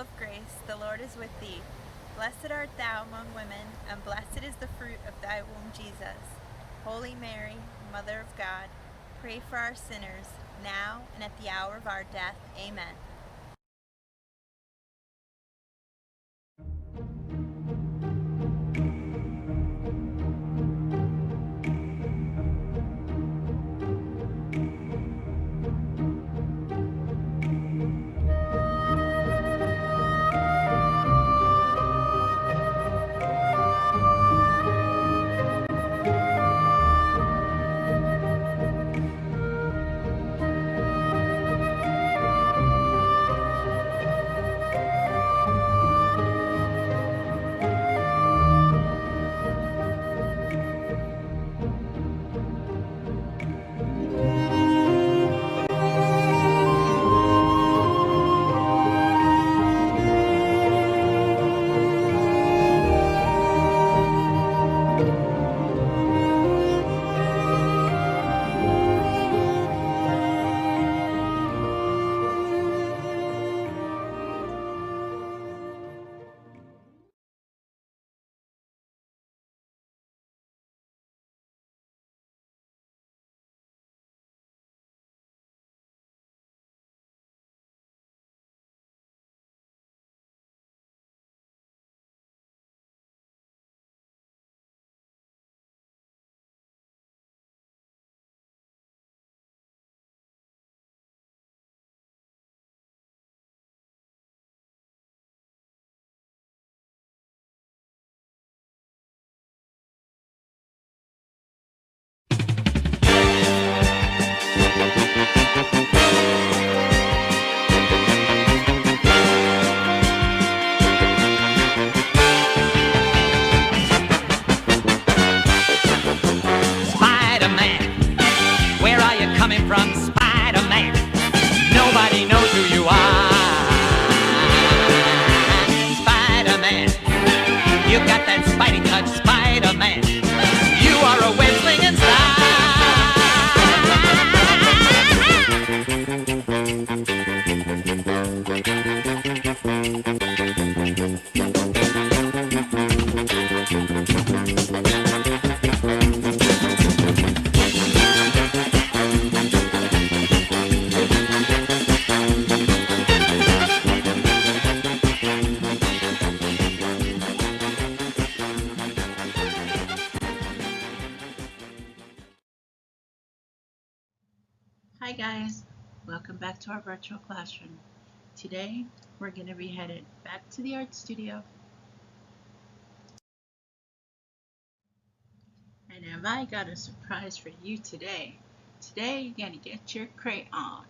of grace, the Lord is with thee. Blessed art thou among women, and blessed is the fruit of thy womb, Jesus. Holy Mary, Mother of God, pray for our sinners, now and at the hour of our death. Amen. Spider-Man, where are you coming from, Spider-Man? Nobody knows who you are. Spider-Man, you got that Spidey touch, Spider-Man. You are a web-slinging Hi guys, welcome back to our virtual classroom. Today we're going to be headed back to the art studio. And have I got a surprise for you today. Today you're going to get your crayon.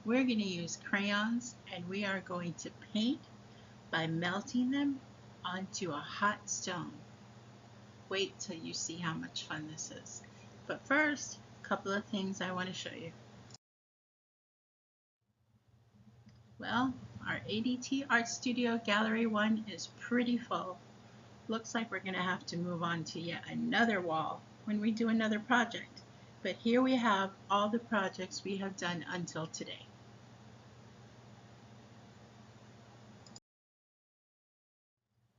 We're going to use crayons and we are going to paint by melting them onto a hot stone. Wait till you see how much fun this is. But first, a couple of things I want to show you. Well, our ADT Art Studio Gallery 1 is pretty full. Looks like we're going to have to move on to yet another wall when we do another project. But here we have all the projects we have done until today.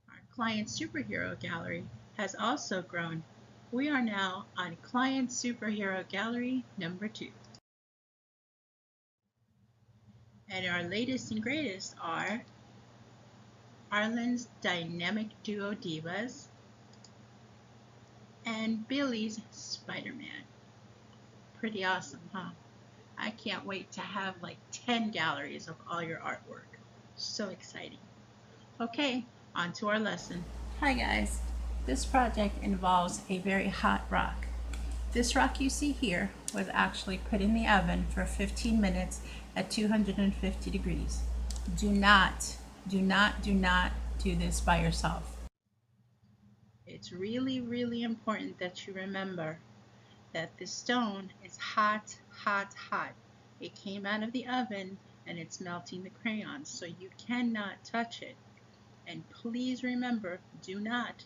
Our Client Superhero Gallery has also grown. We are now on Client Superhero Gallery number 2. And our latest and greatest are Arlen's Dynamic Duo Divas and Billy's Spider-Man. Pretty awesome, huh? I can't wait to have like 10 galleries of all your artwork. So exciting. Okay, on to our lesson. Hi guys, this project involves a very hot rock. This rock you see here was actually put in the oven for 15 minutes at 250 degrees. Do not do this by yourself. It's really, really important that you remember that the stone is hot, hot, hot. It came out of the oven and it's melting the crayon, so you cannot touch it. And please remember, do not,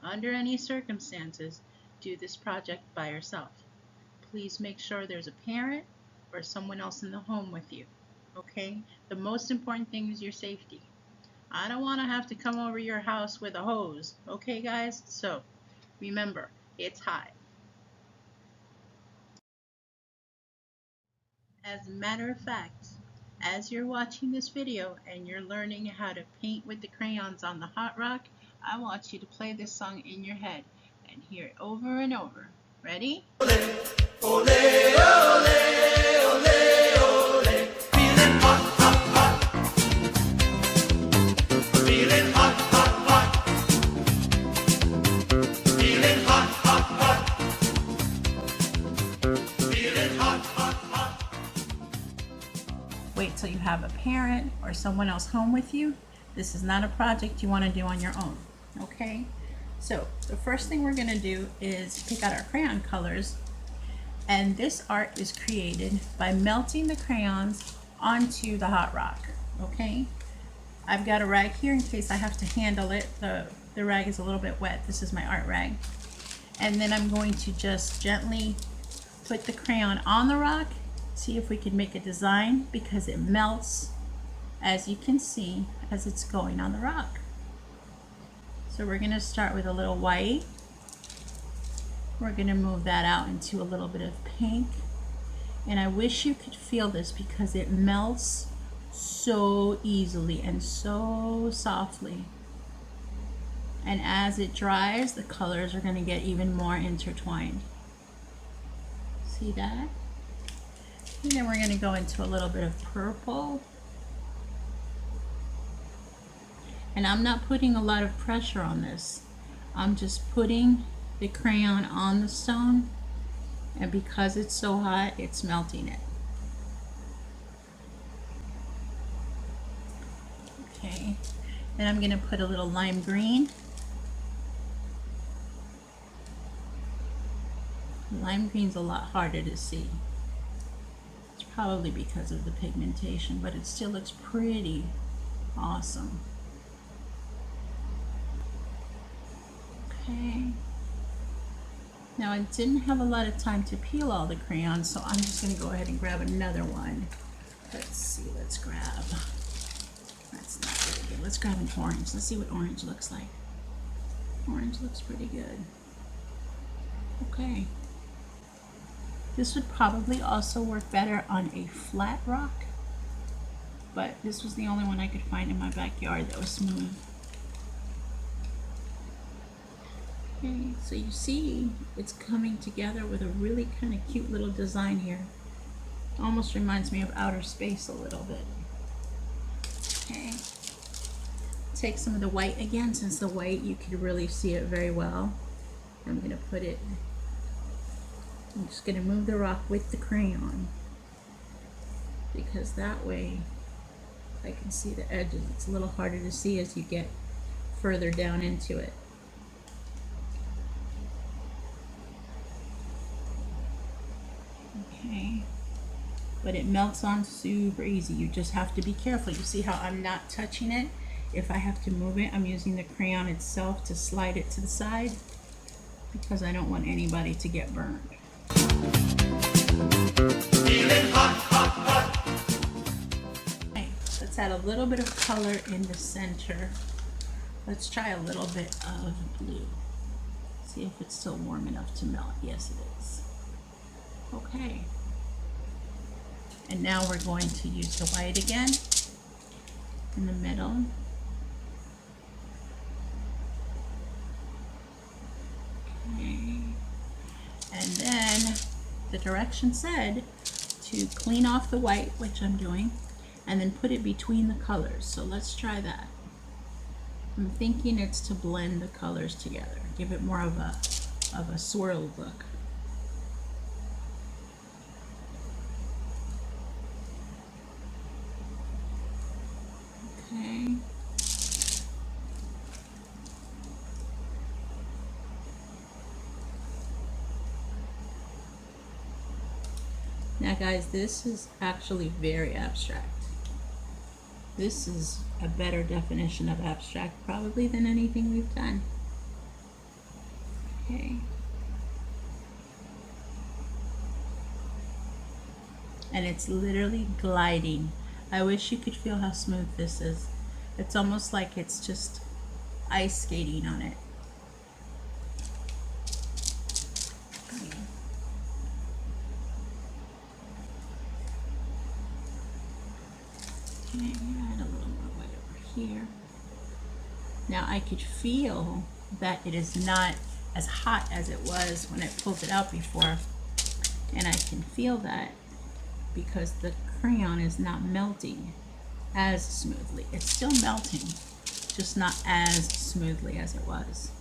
under any circumstances, do this project by yourself. Please make sure there's a parent or someone else in the home with you, okay? The most important thing is your safety. I don't want to have to come over your house with a hose. Okay, guys? So, remember, it's hot. As a matter of fact, as you're watching this video and you're learning how to paint with the crayons on the hot rock, I want you to play this song in your head and hear it over and over. Ready? Ole, ole, ole, ole. Feeling hot, hot, hot. Feeling hot, hot, hot. Feeling hot, hot, hot. Feeling hot, hot, hot. Wait till you have a parent or someone else home with you. This is not a project you want to do on your own, okay? So the first thing we're going to do is pick out our crayon colors, and this art is created by melting the crayons onto the hot rock, okay? I've got a rag here in case I have to handle it. The rag is a little bit wet. This is my art rag. And then I'm going to just gently put the crayon on the rock, see if we can make a design, because it melts, as you can see, as it's going on the rock. So we're going to start with a little white. We're going to move that out into a little bit of pink. And I wish you could feel this because it melts so easily and so softly. And as it dries, the colors are going to get even more intertwined. See that? And then we're going to go into a little bit of purple. And I'm not putting a lot of pressure on this. I'm just putting the crayon on the stone, and because it's so hot, it's melting it. Okay, then I'm going to put a little lime green. Lime green's a lot harder to see. It's probably because of the pigmentation, but it still looks pretty awesome. Okay. Now I didn't have a lot of time to peel all the crayons, so I'm just going to go ahead and grab another one. Let's see, let's grab, that's not really good. Let's grab an orange. Let's see what orange looks like. Orange looks pretty good. Okay. This would probably also work better on a flat rock, but this was the only one I could find in my backyard that was smooth. Okay, so you see it's coming together with a really kind of cute little design here. Almost reminds me of outer space a little bit. Okay, take some of the white again, since the white you can really see it very well. I'm going to put it, I'm just going to move the rock with the crayon, because that way I can see the edges. It's a little harder to see as you get further down into it. Okay, but it melts on super easy. You just have to be careful. You see how I'm not touching it? If I have to move it, I'm using the crayon itself to slide it to the side, because I don't want anybody to get burned. Feeling hot, hot, hot. Okay, let's add a little bit of color in the center. Let's try a little bit of blue. See if it's still warm enough to melt. Yes, it is. Okay. And now we're going to use the white again in the middle. Okay. And then the direction said to clean off the white, which I'm doing, and then put it between the colors. So let's try that. I'm thinking it's to blend the colors together, give it more of a swirl look. Okay. Now guys, this is actually very abstract. This is a better definition of abstract probably than anything we've done. Okay. And it's literally gliding. I wish you could feel how smooth this is. It's almost like it's just ice skating on it. Okay, add a little more white over here. Now I could feel that it is not as hot as it was when I pulled it out before. And I can feel that because the crayon is not melting as smoothly. It's still melting, just not as smoothly as it was.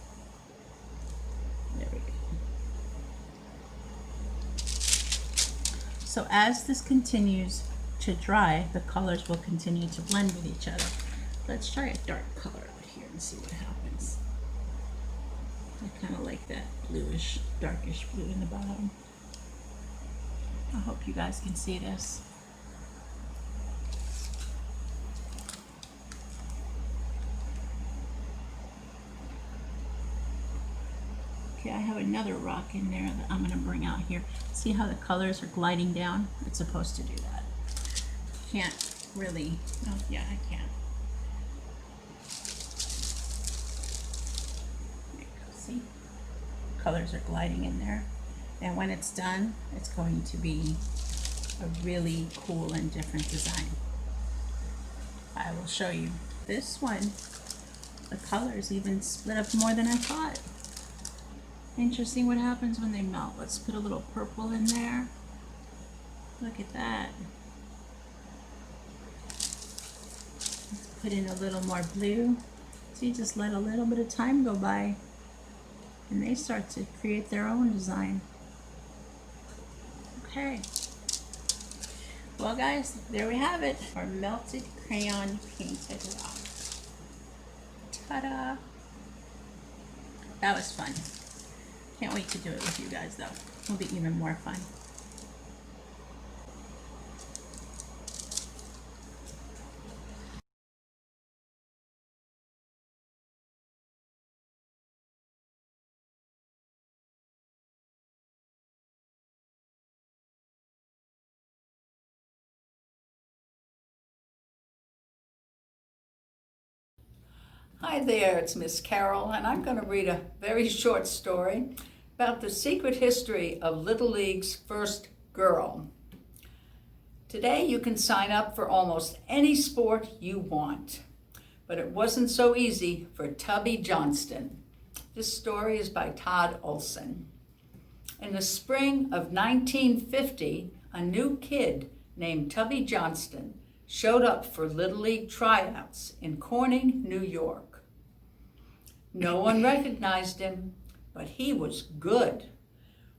There we go. So as this continues to dry, the colors will continue to blend with each other. Let's try a dark color over here and see what happens. I kind of like that bluish, darkish blue in the bottom. I hope you guys can see this. Okay, I have another rock in there that I'm going to bring out here. See how the colors are gliding down? It's supposed to do that. Can't really, oh yeah, I can. There you go, see? Colors are gliding in there. And when it's done, it's going to be a really cool and different design. I will show you. This one, the colors even split up more than I thought. Interesting what happens when they melt. Let's put a little purple in there. Look at that. Let's put in a little more blue. So you just let a little bit of time go by and they start to create their own design. Okay. Well guys, there we have it. Our melted crayon painted rock. Ta-da! That was fun. Can't wait to do it with you guys though. It'll be even more fun. Hi there, it's Miss Carol, and I'm going to read a very short story about the secret history of Little League's first girl. Today you can sign up for almost any sport you want, but it wasn't so easy for Tubby Johnston. This story is by Todd Olson. In the spring of 1950, a new kid named Tubby Johnston showed up for Little League tryouts in Corning, New York. No one recognized him, but he was good,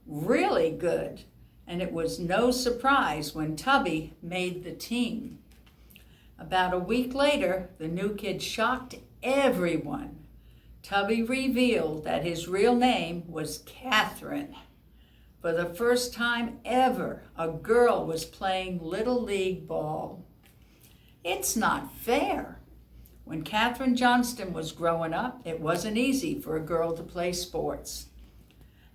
really good, and it was no surprise when Tubby made the team. About a week later, the new kid shocked everyone. Tubby revealed that his real name was Catherine. For the first time ever, a girl was playing Little League ball. It's not fair. When Catherine Johnston was growing up, it wasn't easy for a girl to play sports.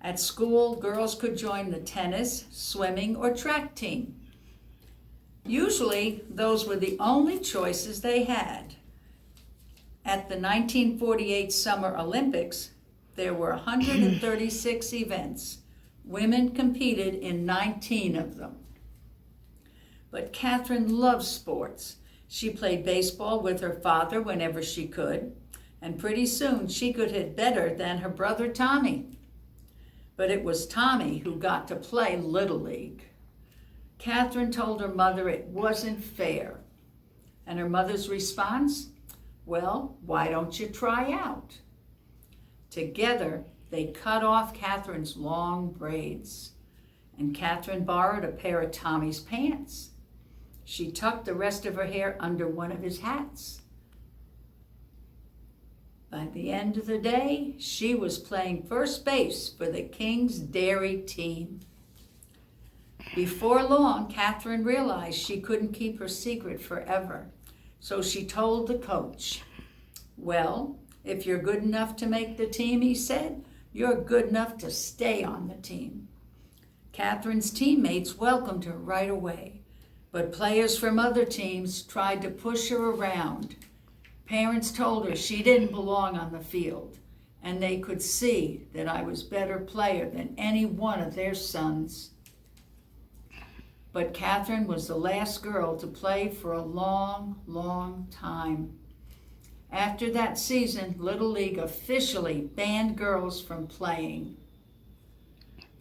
At school, girls could join the tennis, swimming, or track team. Usually, those were the only choices they had. At the 1948 Summer Olympics, there were 136 events. Women competed in 19 of them. But Catherine loved sports. She played baseball with her father whenever she could, and pretty soon she could hit better than her brother Tommy. But it was Tommy who got to play Little League. Catherine told her mother it wasn't fair. And her mother's response? Well, why don't you try out? Together, they cut off Catherine's long braids, and Catherine borrowed a pair of Tommy's pants. She tucked the rest of her hair under one of his hats. By the end of the day, she was playing first base for the King's Dairy team. Before long, Catherine realized she couldn't keep her secret forever, so she told the coach. Well, if you're good enough to make the team, he said, you're good enough to stay on the team. Catherine's teammates welcomed her right away. But players from other teams tried to push her around. Parents told her she didn't belong on the field, and they could see that I was a better player than any one of their sons. But Catherine was the last girl to play for a long, long time. After that season, Little League officially banned girls from playing.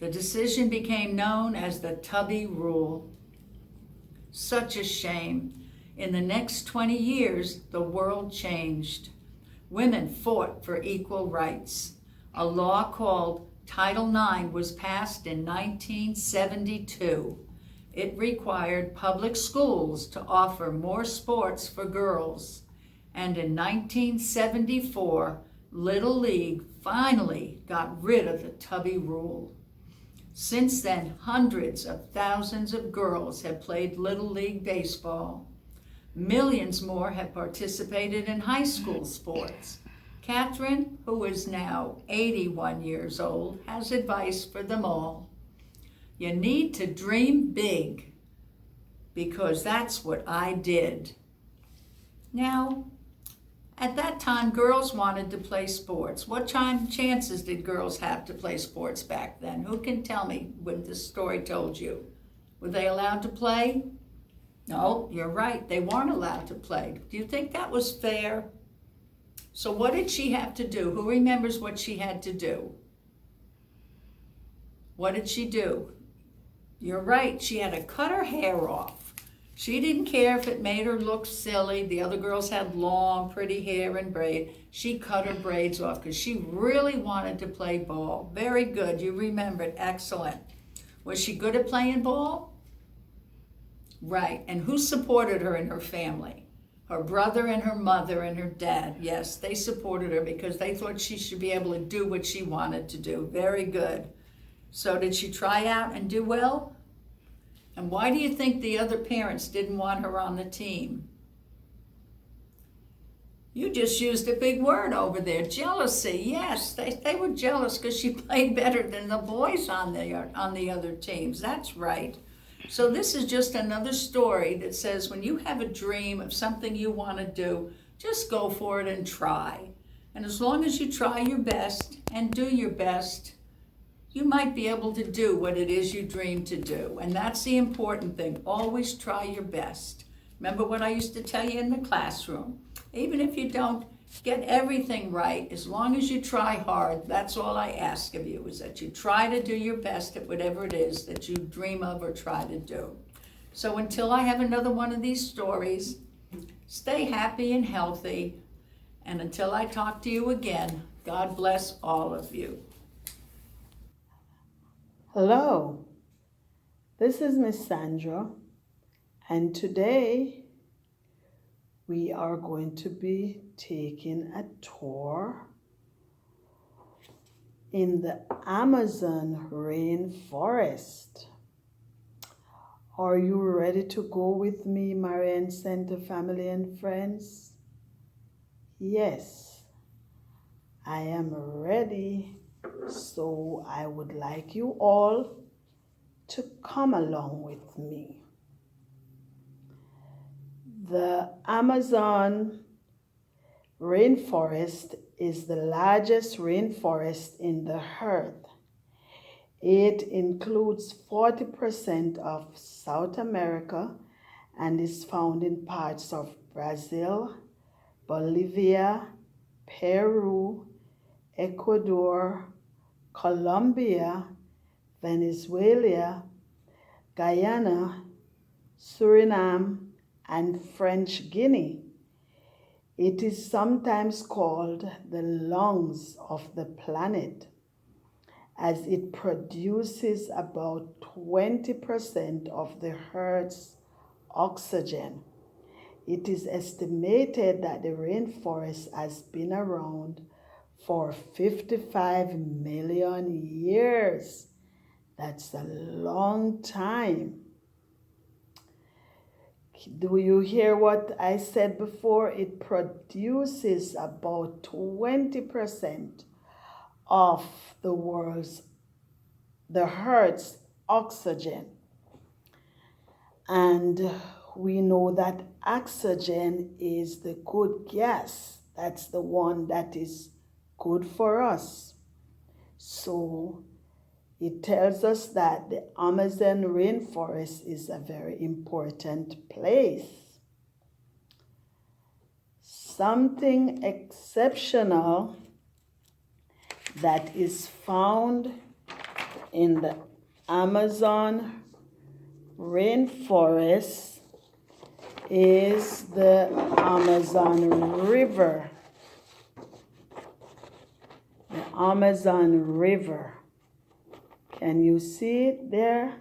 The decision became known as the Tubby Rule. Such a shame. In the next 20 years, the world changed. Women fought for equal rights. A law called Title IX was passed in 1972. It required public schools to offer more sports for girls. And in 1974, Little League finally got rid of the Tubby Rule. Since then, hundreds of thousands of girls have played Little League baseball. Millions more have participated in high school sports. Catherine, who is now 81 years old, has advice for them all. You need to dream big, because that's what I did. Now, at that time, girls wanted to play sports. What chances did girls have to play sports back then? Who can tell me when this story told you? Were they allowed to play? No, you're right. They weren't allowed to play. Do you think that was fair? So what did she have to do? Who remembers what she had to do? What did she do? You're right. She had to cut her hair off. She didn't care if it made her look silly. The other girls had long, pretty hair and braid. She cut her braids off because she really wanted to play ball. Very good. You remembered. Excellent. Was she good at playing ball? Right. And who supported her in her family? Her brother and her mother and her dad. Yes, they supported her because they thought she should be able to do what she wanted to do. Very good. So did she try out and do well? And why do you think the other parents didn't want her on the team? You just used a big word over there, jealousy. Yes, they were jealous because she played better than the boys on the other teams. That's right. So this is just another story that says when you have a dream of something you want to do, just go for it and try. And as long as you try your best and do your best, you might be able to do what it is you dream to do. And that's the important thing. Always try your best. Remember what I used to tell you in the classroom. Even if you don't get everything right, as long as you try hard, that's all I ask of you, is that you try to do your best at whatever it is that you dream of or try to do. So until I have another one of these stories, stay happy and healthy. And until I talk to you again, God bless all of you. Hello, this is Miss Sandra, and today we are going to be taking a tour in the Amazon rainforest. Are you ready to go with me, Marian Center family and friends? Yes, I am ready. So I would like you all to come along with me. The Amazon rainforest is the largest rainforest in the earth. It includes 40% of South America and is found in parts of Brazil, Bolivia, Peru, Ecuador, Colombia, Venezuela, Guyana, Suriname, and French Guinea. It is sometimes called the lungs of the planet, as it produces about 20% of the Earth's oxygen. It is estimated that the rainforest has been around for 55 million years. That's a long time. Do you hear what I said before? It produces about 20% of the Earth's oxygen. And we know that oxygen is the good gas. That's the one that is good for us. So it tells us that the Amazon rainforest is a very important place. Something exceptional that is found in the Amazon rainforest is the Amazon River. The Amazon River. Can you see it there?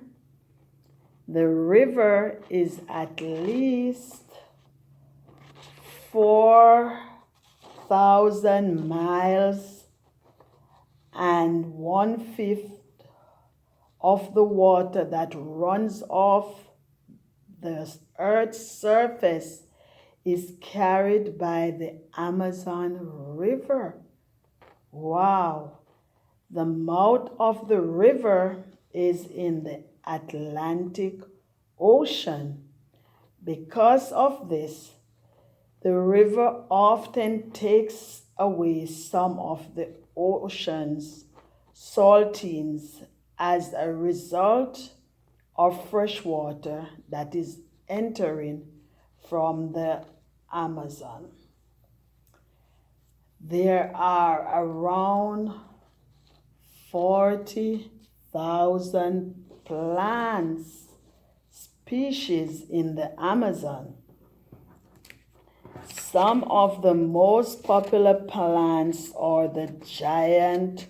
The river is at least 4,000 miles, and 1/5 of the water that runs off the earth's surface is carried by the Amazon River. Wow. The mouth of the river is in the Atlantic Ocean. Because of this, the river often takes away some of the ocean's saltines as a result of fresh water that is entering from the Amazon. There are around 40,000 plants species in the Amazon. Some of the most popular plants are the giant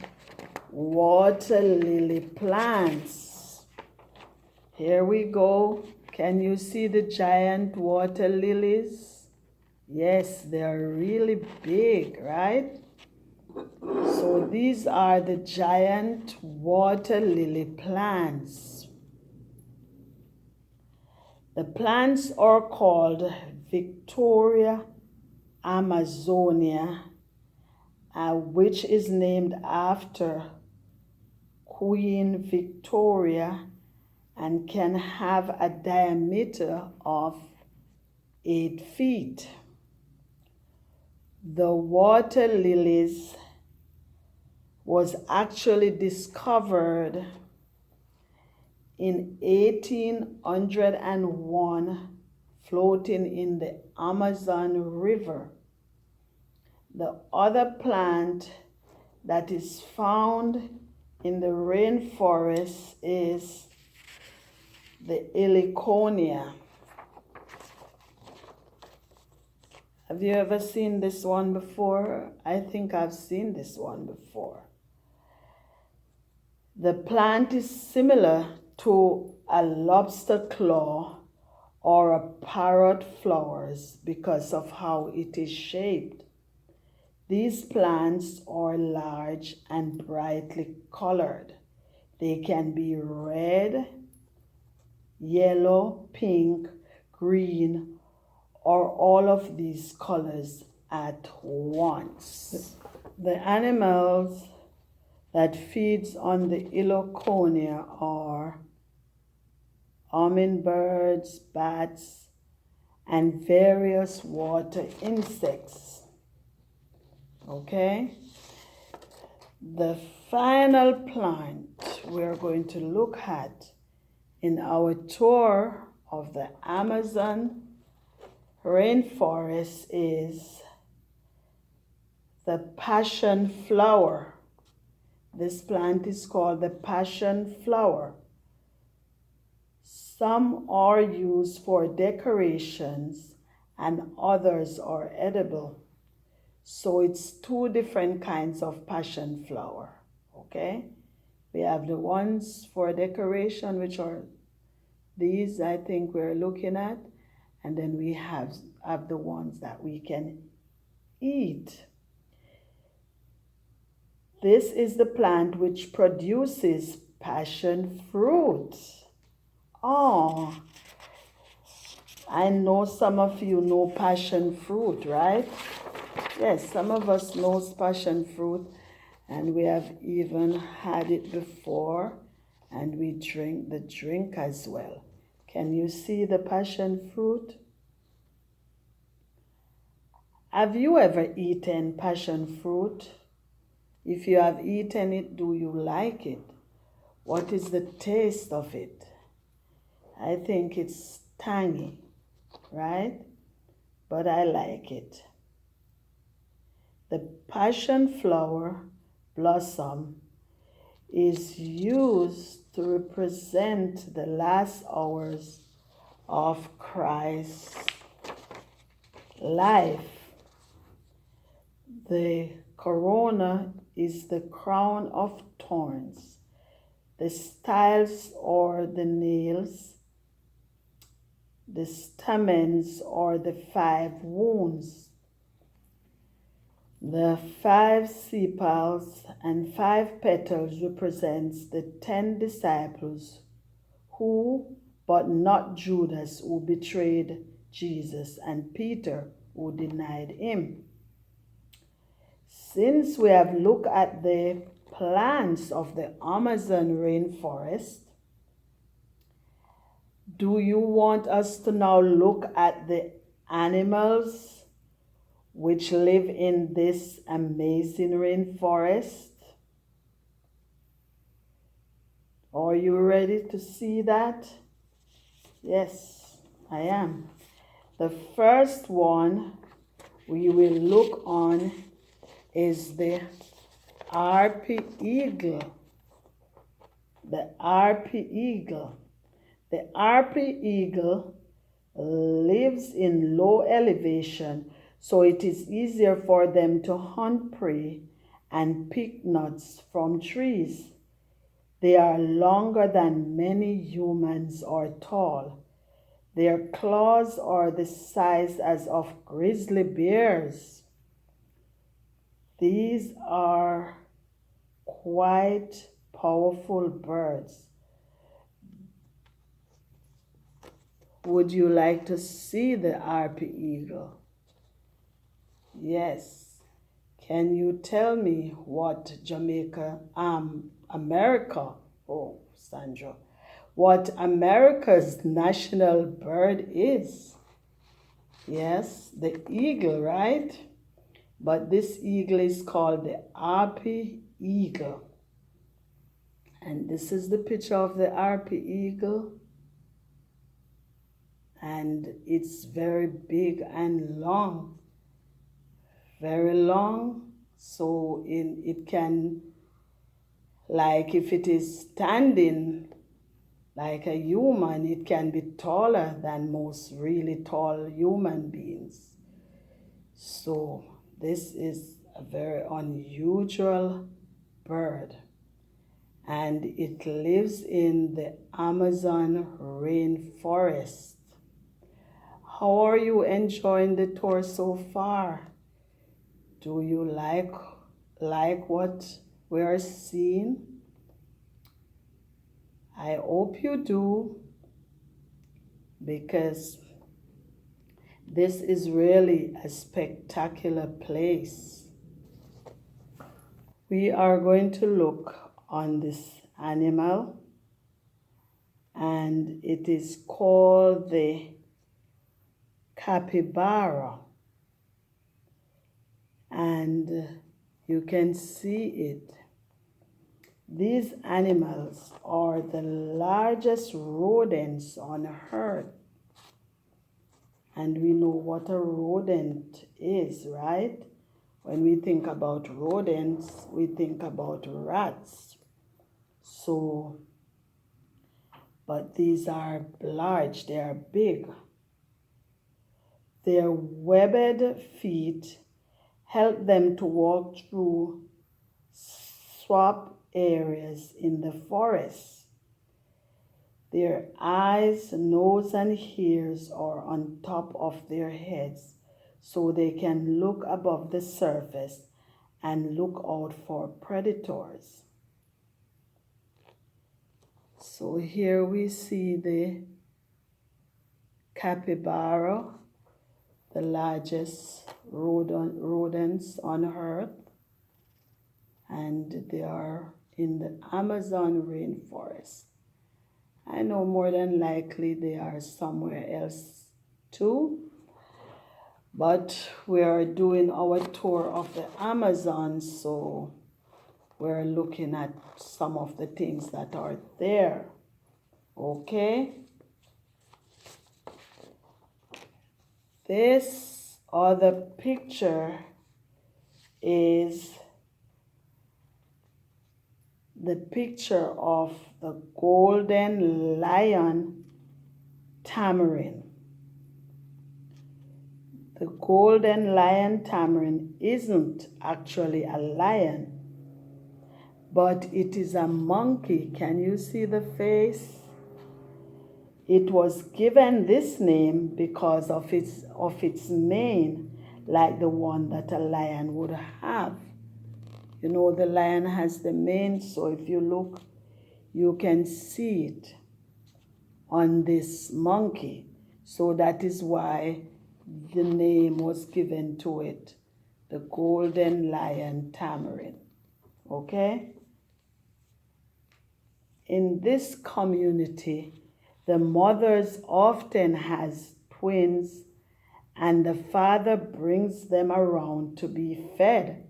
water lily plants. Here we go. Can you see the giant water lilies? Yes, they're really big, right? So these are the giant water lily plants. The plants are called Victoria Amazonia, which is named after Queen Victoria and can have a diameter of 8 feet. The water lilies was actually discovered in 1801 floating in the Amazon River. The other plant that is found in the rainforest is the heliconia. Have you ever seen this one before? I think I've seen this one before. The plant is similar to a lobster claw or a parrot flowers because of how it is shaped. These plants are large and brightly colored. They can be red, yellow, pink, green, or all of these colors at once. The animals that feeds on the heliconia are hummingbirds, bats, and various water insects. Okay? The final plant we're going to look at in our tour of the Amazon rainforest is the passion flower. This plant is called the passion flower. Some are used for decorations and others are edible. So it's two different kinds of passion flower, okay? We have the ones for decoration, which are these I think we're looking at, and then we have the ones that we can eat. This is the plant which produces passion fruit. Oh, I know some of you know passion fruit, right? Yes, some of us know passion fruit, and we have even had it before, and we drink the drink as well. Can you see the passion fruit? Have you ever eaten passion fruit? If you have eaten it, do you like it? What is the taste of it? I think it's tangy, right? But I like it. The passion flower blossom is used to represent the last hours of Christ's life. The corona is the crown of thorns. The styles or the nails, the stamens or the 5 wounds. The 5 sepals and 5 petals represents the 10 disciples who, but not Judas, who betrayed Jesus, and Peter, who denied him. Since we have looked at the plants of the Amazon rainforest, do you want us to now look at the animals which live in this amazing rainforest? Are you ready to see that? Yes, I am. The first one we will look on is the harpy eagle. The harpy eagle. The harpy eagle lives in low elevation, so it is easier for them to hunt prey and pick nuts from trees. They are longer than many humans are tall. Their claws are the size as of grizzly bears. These are quite powerful birds. Would you like to see the harpy eagle? Yes. Can you tell me what what America's national bird is? Yes, the eagle, right? But this eagle is called the harpy eagle. And this is the picture of the harpy eagle. And it's very big and long. Very long. So it can, like if it is standing like a human, it can be taller than most really tall human beings. So this is a very unusual bird, and it lives in the Amazon rainforest. How are you enjoying the tour so far? Do you like what we are seeing? I hope you do, because this is really a spectacular place. We are going to look on this animal, and it is called the capybara. And you can see it. These animals are the largest rodents on earth. And we know what a rodent is, right? When we think about rodents, we think about rats. So, but these are large, they are big. Their webbed feet help them to walk through swamp areas in the forest. Their eyes, nose, and ears are on top of their heads, so they can look above the surface and look out for predators. So here we see the capybara, the largest rodents on earth, and they are in the Amazon rainforest. I know more than likely they are somewhere else too. But we are doing our tour of the Amazon, so we're looking at some of the things that are there. Okay? This other picture is the picture of the golden lion tamarin. The golden lion tamarin isn't actually a lion, but it is a monkey. Can you see the face? It was given this name because of its mane, like the one that a lion would have. You know, the lion has the mane, so if you look, you can see it on this monkey. So that is why the name was given to it, the golden lion tamarin. Okay? In this community, the mothers often has twins and the father brings them around to be fed.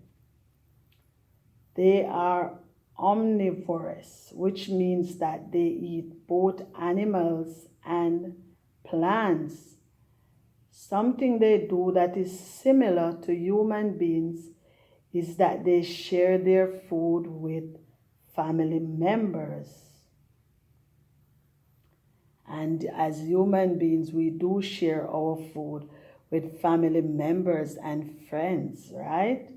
They are omnivorous, which means that they eat both animals and plants. Something they do that is similar to human beings is that they share their food with family members. And as human beings, we do share our food with family members and friends, right?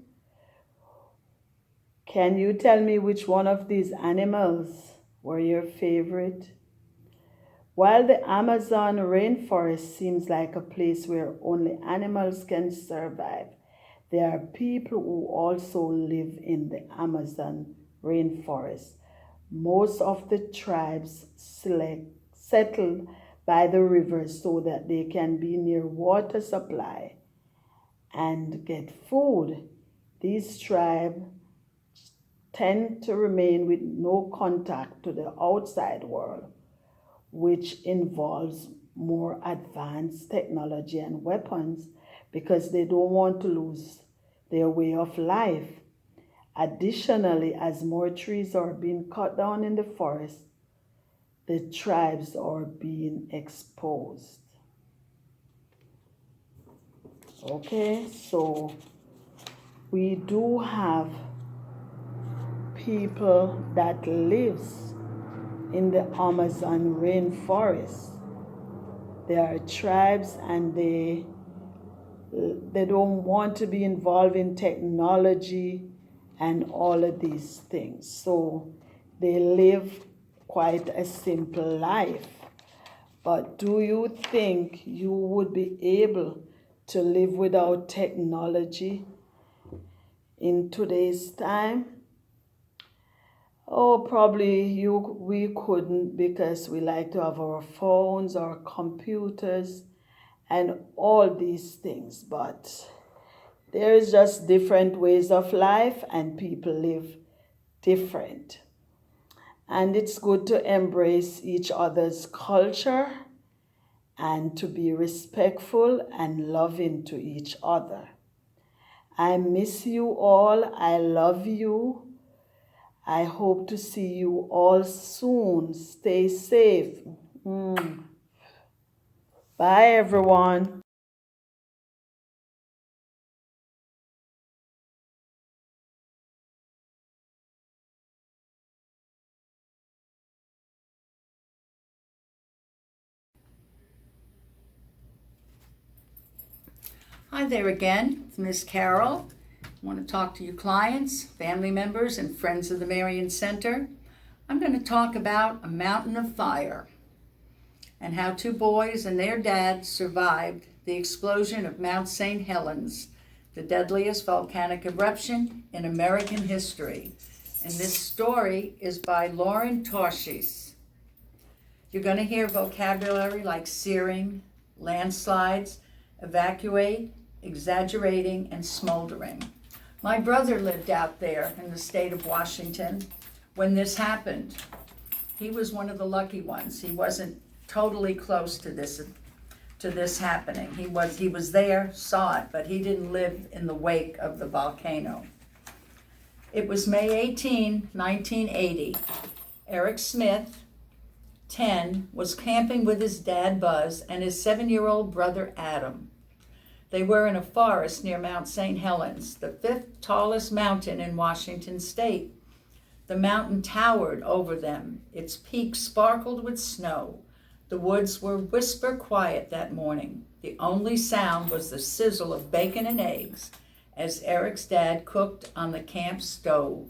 Can you tell me which one of these animals were your favorite? While the Amazon rainforest seems like a place where only animals can survive, there are people who also live in the Amazon rainforest. Most of the tribes settle by the rivers so that they can be near water supply and get food. These tribes tend to remain with no contact to the outside world, which involves more advanced technology and weapons because they don't want to lose their way of life. Additionally, as more trees are being cut down in the forest, the tribes are being exposed. Okay, so we do have people that lives in the Amazon rainforest. There are tribes and they don't want to be involved in technology and all of these things. So they live quite a simple life. But do you think you would be able to live without technology in today's time? Oh, probably we couldn't because we like to have our phones, our computers, and all these things. But there is just different ways of life and people live different. And it's good to embrace each other's culture and to be respectful and loving to each other. I miss you all. I love you. I hope to see you all soon. Stay safe. Bye, everyone. Hi there again, it's Miss Carol. I want to talk to you clients, family members, and friends of the Marian Center. I'm going to talk about a mountain of fire and how two boys and their dad survived the explosion of Mount St. Helens, the deadliest volcanic eruption in American history. And this story is by Lauren Tausches. You're going to hear vocabulary like searing, landslides, evacuate, exaggerating, and smoldering. My brother lived out there in the state of Washington when this happened. He was one of the lucky ones. He wasn't totally close to this happening. He was there, saw it, but he didn't live in the wake of the volcano. It was May 18, 1980. Eric Smith, 10, was camping with his dad Buzz and his 7-year-old brother Adam. They were in a forest near Mount St. Helens, the 5th tallest mountain in Washington state. The mountain towered over them. Its peak sparkled with snow. The woods were whisper quiet that morning. The only sound was the sizzle of bacon and eggs as Eric's dad cooked on the camp stove.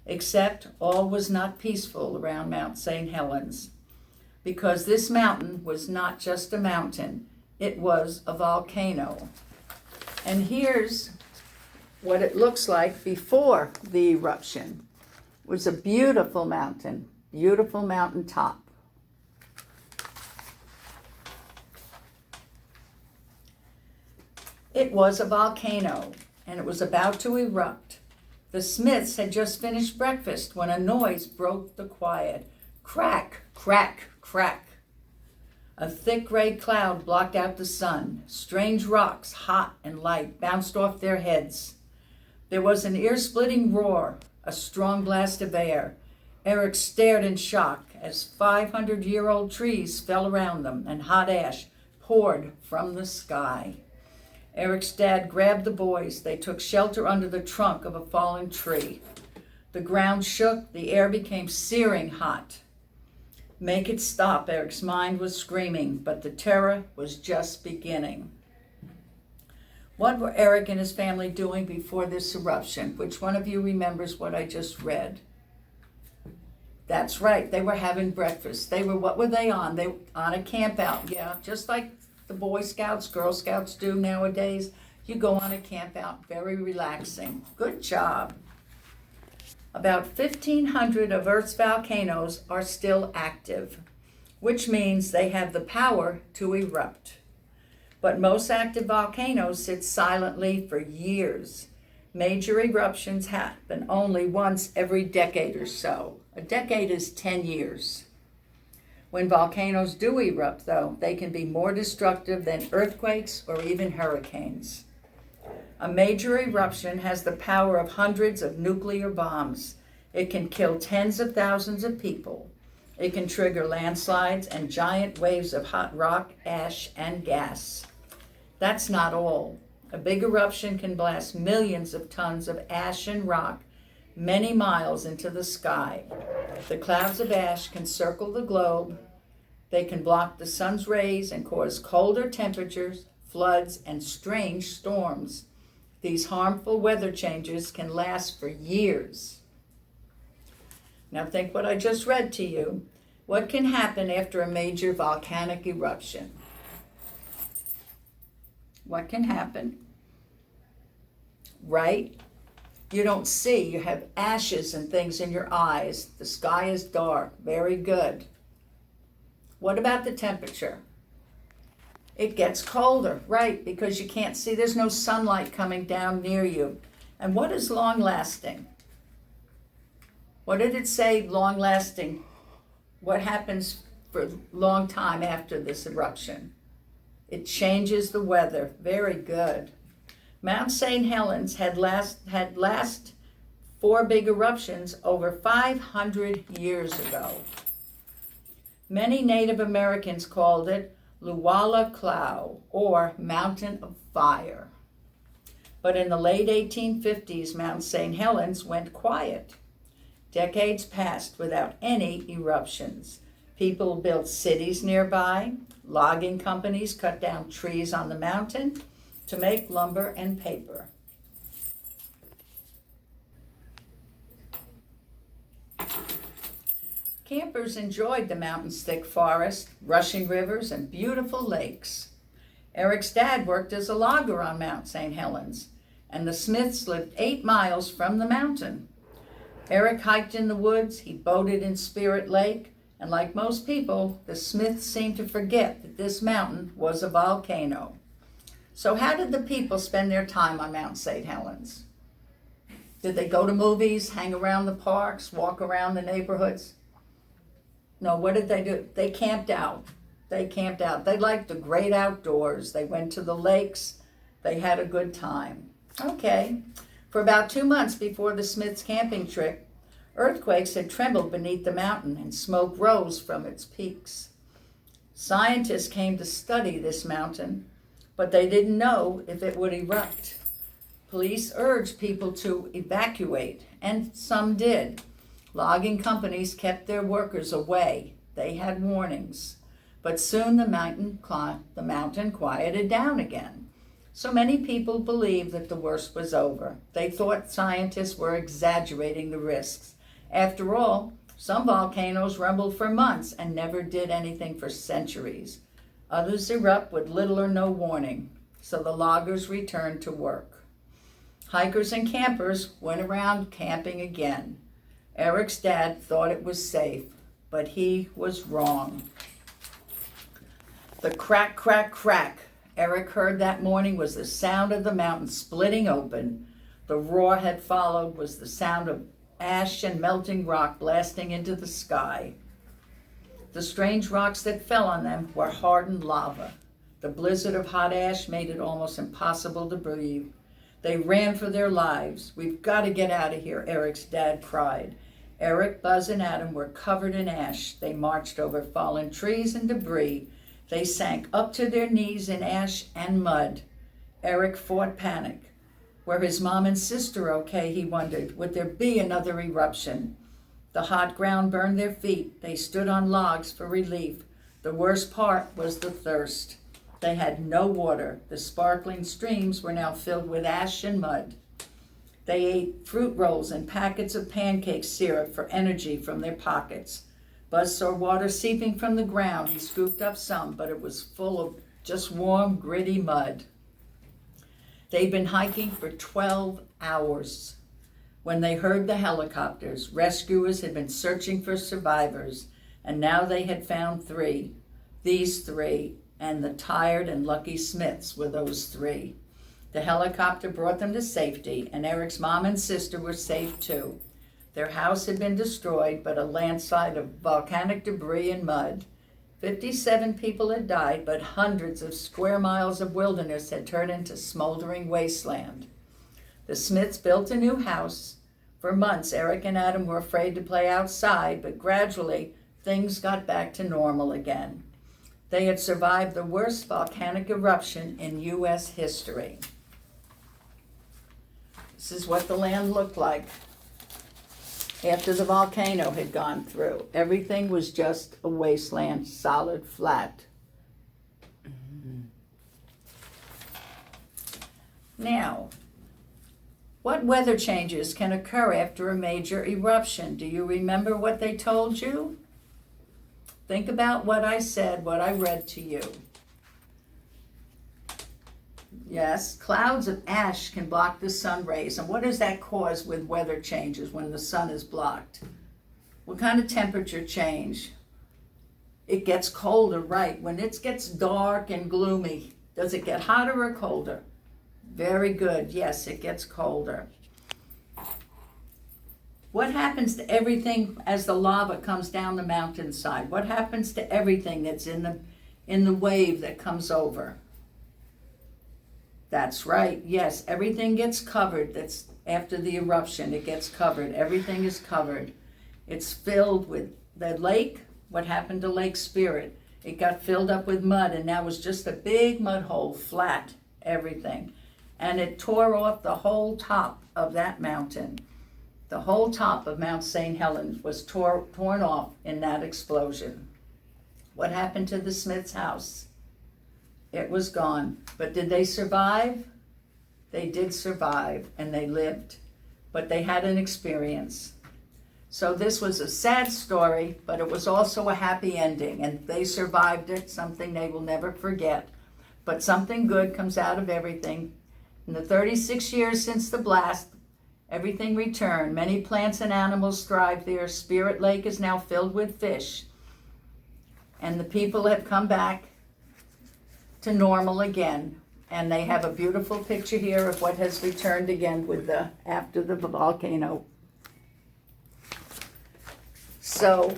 Except all was not peaceful around Mount St. Helens, because this mountain was not just a mountain, it was a volcano. And here's what it looks like before the eruption. It was a beautiful mountain top. It was a volcano, and it was about to erupt. The Smiths had just finished breakfast when a noise broke the quiet. Crack, crack, crack. A thick gray cloud blocked out the sun. Strange rocks, hot and light, bounced off their heads. There was an ear-splitting roar, a strong blast of air. Eric stared in shock as 500-year-old trees fell around them and hot ash poured from the sky. Eric's dad grabbed the boys. They took shelter under the trunk of a fallen tree. The ground shook. The air became searing hot. Make it stop, Eric's mind was screaming, but the terror was just beginning. What were Eric and his family doing before this eruption? Which one of you remembers what I just read? That's right, they were having breakfast. What were they on? They were on a camp out, yeah, just like the Boy Scouts, Girl Scouts do nowadays. You go on a camp out, very relaxing. Good job. About 1,500 of Earth's volcanoes are still active, which means they have the power to erupt. But most active volcanoes sit silently for years. Major eruptions happen only once every decade or so. A decade is 10 years. When volcanoes do erupt, though, they can be more destructive than earthquakes or even hurricanes. A major eruption has the power of hundreds of nuclear bombs. It can kill tens of thousands of people. It can trigger landslides and giant waves of hot rock, ash, and gas. That's not all. A big eruption can blast millions of tons of ash and rock many miles into the sky. The clouds of ash can circle the globe. They can block the sun's rays and cause colder temperatures, floods, and strange storms. These harmful weather changes can last for years. Now think what I just read to you. What can happen after a major volcanic eruption? What can happen? Right? You don't see. You have ashes and things in your eyes. The sky is dark. Very good. What about the temperature? It gets colder, right, because you can't see. There's no sunlight coming down near you. And what is long-lasting? What did it say, long-lasting? What happens for a long time after this eruption? It changes the weather. Very good. Mount St. Helens had last 4 big eruptions over 500 years ago. Many Native Americans called it Luwala Cloud, or Mountain of Fire. But in the late 1850s, Mount St. Helens went quiet. Decades passed without any eruptions. People built cities nearby. Logging companies cut down trees on the mountain to make lumber and paper. Campers enjoyed the mountain's thick forest, rushing rivers, and beautiful lakes. Eric's dad worked as a logger on Mount St. Helens, and the Smiths lived 8 miles from the mountain. Eric hiked in the woods, he boated in Spirit Lake, and like most people, the Smiths seemed to forget that this mountain was a volcano. So how did the people spend their time on Mount St. Helens? Did they go to movies, hang around the parks, walk around the neighborhoods? No, what did they do? They camped out. They camped out. They liked the great outdoors. They went to the lakes. They had a good time. Okay. For about 2 months before the Smiths' camping trip, earthquakes had trembled beneath the mountain and smoke rose from its peaks. Scientists came to study this mountain, but they didn't know if it would erupt. Police urged people to evacuate, and some did. Logging companies kept their workers away. They had warnings. But soon the mountain quieted down again. So many people believed that the worst was over. They thought scientists were exaggerating the risks. After all, some volcanoes rumbled for months and never did anything for centuries. Others erupt with little or no warning, so the loggers returned to work. Hikers and campers went around camping again. Eric's dad thought it was safe, but he was wrong. The crack, crack, crack Eric heard that morning was the sound of the mountain splitting open. The roar had followed was the sound of ash and melting rock blasting into the sky. The strange rocks that fell on them were hardened lava. The blizzard of hot ash made it almost impossible to breathe. They ran for their lives. "We've got to get out of here," Eric's dad cried. Eric, Buzz, and Adam were covered in ash. They marched over fallen trees and debris. They sank up to their knees in ash and mud. Eric fought panic. Were his mom and sister okay, he wondered. Would there be another eruption? The hot ground burned their feet. They stood on logs for relief. The worst part was the thirst. They had no water. The sparkling streams were now filled with ash and mud. They ate fruit rolls and packets of pancake syrup for energy from their pockets. Buzz saw water seeping from the ground. He scooped up some, but it was full of just warm, gritty mud. They'd been hiking for 12 hours. When they heard the helicopters, rescuers had been searching for survivors, and now they had found 3. These 3, and the tired and lucky Smiths were those 3. The helicopter brought them to safety, and Eric's mom and sister were safe too. Their house had been destroyed, but a landslide of volcanic debris and mud. 57 people had died, but hundreds of square miles of wilderness had turned into smoldering wasteland. The Smiths built a new house. For months, Eric and Adam were afraid to play outside, but gradually things got back to normal again. They had survived the worst volcanic eruption in U.S. history. This is what the land looked like after the volcano had gone through. Everything was just a wasteland, solid, flat. Now, what weather changes can occur after a major eruption? Do you remember what they told you? Think about what I said, what I read to you. Yes, clouds of ash can block the sun rays. And what does that cause with weather changes when the sun is blocked? What kind of temperature change? It gets colder, right? When it gets dark and gloomy, does it get hotter or colder? Very good. Yes, it gets colder. What happens to everything as the lava comes down the mountainside? What happens to everything that's in the wave that comes over? That's right. Yes, everything gets covered. That's after the eruption. It gets covered. Everything is covered. It's filled with the lake. What happened to Lake Spirit? It got filled up with mud, and now was just a big mud hole, flat, everything. And it tore off the whole top of that mountain. The whole top of Mount St. Helens was torn off in that explosion. What happened to the Smiths' house? It was gone. But did they survive? They did survive, and they lived. But they had an experience. So this was a sad story, but it was also a happy ending, and they survived it, something they will never forget. But something good comes out of everything. In the 36 years since the blast, everything returned. Many plants and animals thrive there. Spirit Lake is now filled with fish. And the people have come back to normal again. And they have a beautiful picture here of what has returned again with after the volcano. So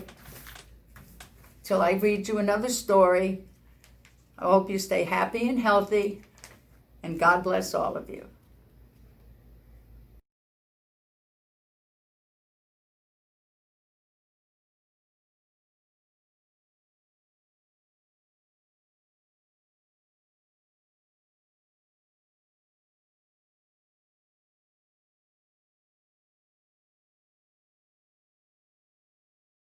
till I read you another story. I hope you stay happy and healthy, and God bless all of you.